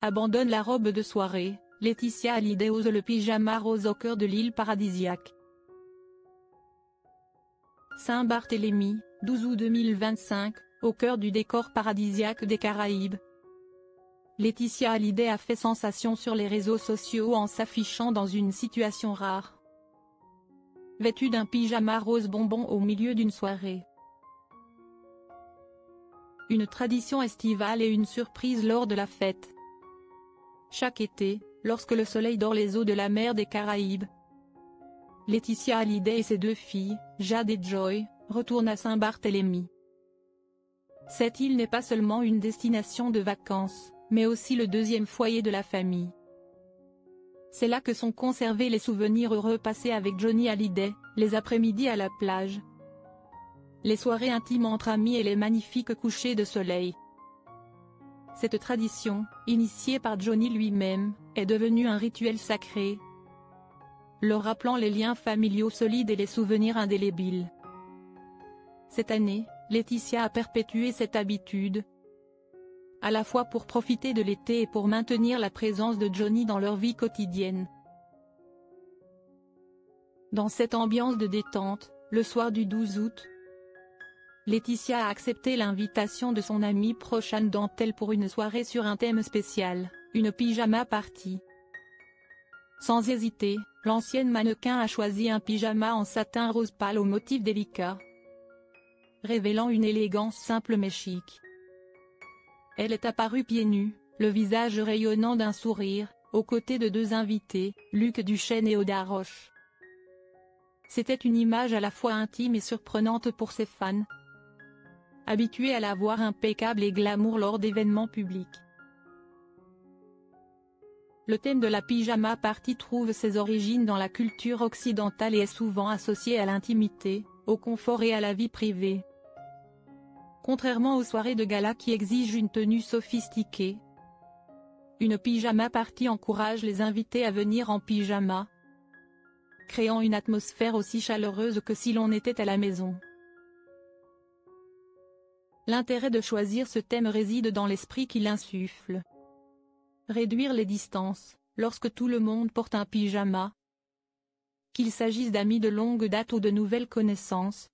abandonne la robe de soirée, Laetitia Hallyday ose le pyjama rose au cœur de l'île paradisiaque. Saint-Barthélemy, 12 août 2025, au cœur du décor paradisiaque des Caraïbes. Laetitia Hallyday a fait sensation sur les réseaux sociaux en s'affichant dans une situation rare. Vêtue d'un pyjama rose bonbon au milieu d'une soirée. Une tradition estivale et une surprise lors de la fête. Chaque été, lorsque le soleil dore les eaux de la mer des Caraïbes, Laetitia Hallyday et ses deux filles, Jade et Joy, retournent à Saint-Barthélemy. Cette île n'est pas seulement une destination de vacances, mais aussi le deuxième foyer de la famille. C'est là que sont conservés les souvenirs heureux passés avec Johnny Hallyday, les après-midi à la plage, les soirées intimes entre amis et les magnifiques couchers de soleil. Cette tradition, initiée par Johnny lui-même, est devenue un rituel sacré, leur rappelant les liens familiaux solides et les souvenirs indélébiles. Cette année, Laetitia a perpétué cette habitude, à la fois pour profiter de l'été et pour maintenir la présence de Johnny dans leur vie quotidienne. Dans cette ambiance de détente, le soir du 12 août, Laetitia a accepté l'invitation de son amie proche Anne Dantel pour une soirée sur un thème spécial, une pyjama party. Sans hésiter, l'ancienne mannequin a choisi un pyjama en satin rose pâle au motif délicat, révélant une élégance simple mais chic. Elle est apparue pieds nus, le visage rayonnant d'un sourire, aux côtés de deux invités, Luc Duchesne et Oda Roche. C'était une image à la fois intime et surprenante pour ses fans, habitués à la voir impeccable et glamour lors d'événements publics. Le thème de la pyjama party trouve ses origines dans la culture occidentale et est souvent associé à l'intimité, au confort et à la vie privée. Contrairement aux soirées de gala qui exigent une tenue sophistiquée, une pyjama party encourage les invités à venir en pyjama, créant une atmosphère aussi chaleureuse que si l'on était à la maison. L'intérêt de choisir ce thème réside dans l'esprit qu'il insuffle. Réduire les distances, lorsque tout le monde porte un pyjama, qu'il s'agisse d'amis de longue date ou de nouvelles connaissances.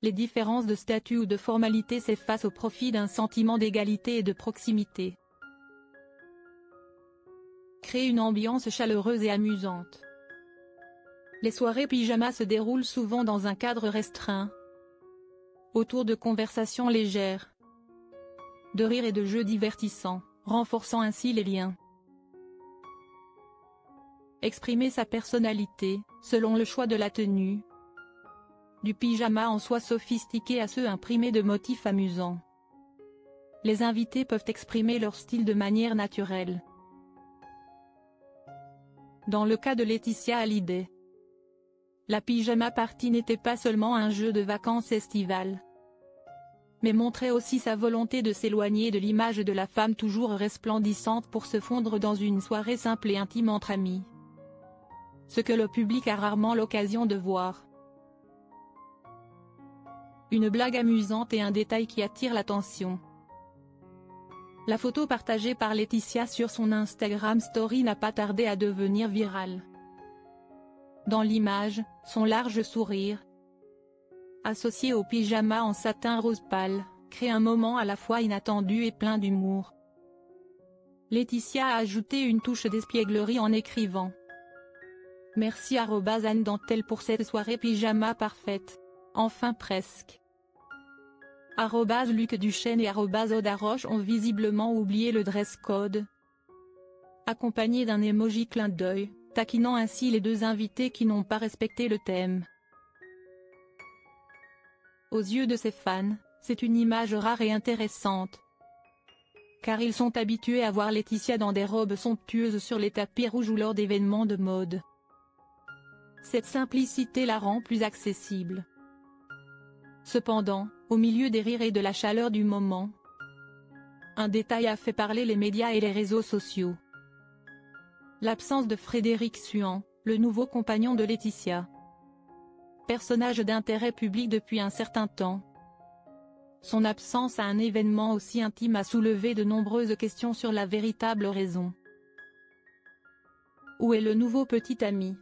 Les différences de statut ou de formalité s'effacent au profit d'un sentiment d'égalité et de proximité. Créer une ambiance chaleureuse et amusante. Les soirées pyjama se déroulent souvent dans un cadre restreint, autour de conversations légères, de rires et de jeux divertissants, renforçant ainsi les liens. Exprimer sa personnalité, selon le choix de la tenue, du pyjama en soie sophistiqué à ceux imprimés de motifs amusants. Les invités peuvent exprimer leur style de manière naturelle. Dans le cas de Laetitia Hallyday, la pyjama party n'était pas seulement un jeu de vacances estivales, mais montrait aussi sa volonté de s'éloigner de l'image de la femme toujours resplendissante pour se fondre dans une soirée simple et intime entre amis. Ce que le public a rarement l'occasion de voir. Une blague amusante et un détail qui attire l'attention. La photo partagée par Laetitia sur son Instagram Story n'a pas tardé à devenir virale. Dans l'image, son large sourire, associé au pyjama en satin rose pâle, crée un moment à la fois inattendu et plein d'humour. Laetitia a ajouté une touche d'espièglerie en écrivant « Merci Anne Dantel pour cette soirée pyjama parfaite. Enfin presque. » Luc Duchesne et Oda Roche ont visiblement oublié le dress code, accompagné d'un emoji clin d'œil, taquinant ainsi les deux invités qui n'ont pas respecté le thème. Aux yeux de ses fans, c'est une image rare et intéressante, car ils sont habitués à voir Laetitia dans des robes somptueuses sur les tapis rouges ou lors d'événements de mode. Cette simplicité la rend plus accessible. Cependant, au milieu des rires et de la chaleur du moment, un détail a fait parler les médias et les réseaux sociaux. L'absence de Frédéric Suhan, le nouveau compagnon de Laetitia. Personnage d'intérêt public depuis un certain temps. Son absence à un événement aussi intime a soulevé de nombreuses questions sur la véritable raison. Où est le nouveau petit ami?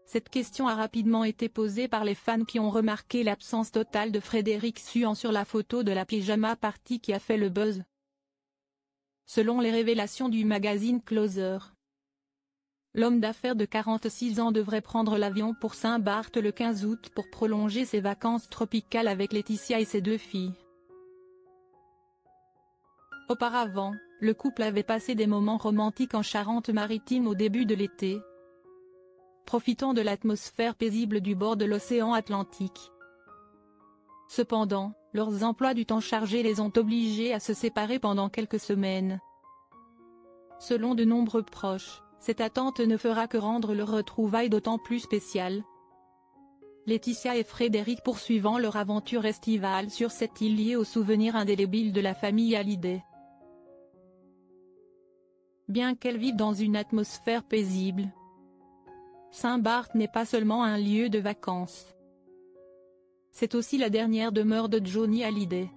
Cette question a rapidement été posée par les fans qui ont remarqué l'absence totale de Frédéric Suan sur la photo de la pyjama party qui a fait le buzz. Selon les révélations du magazine Closer, l'homme d'affaires de 46 ans devrait prendre l'avion pour Saint-Barth le 15 août pour prolonger ses vacances tropicales avec Laetitia et ses 2 filles. Auparavant, le couple avait passé des moments romantiques en Charente-Maritime au début de l'été, profitant de l'atmosphère paisible du bord de l'océan Atlantique. Cependant, leurs emplois du temps chargés les ont obligés à se séparer pendant quelques semaines. Selon de nombreux proches, cette attente ne fera que rendre leur retrouvaille d'autant plus spéciale. Laetitia et Frédéric poursuivant leur aventure estivale sur cette île liée aux souvenirs indélébiles de la famille Hallyday. Bien qu'elles vivent dans une atmosphère paisible, Saint-Barth n'est pas seulement un lieu de vacances. C'est aussi la dernière demeure de Johnny Hallyday.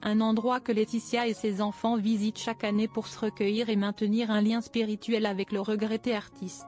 Un endroit que Laetitia et ses enfants visitent chaque année pour se recueillir et maintenir un lien spirituel avec le regretté artiste.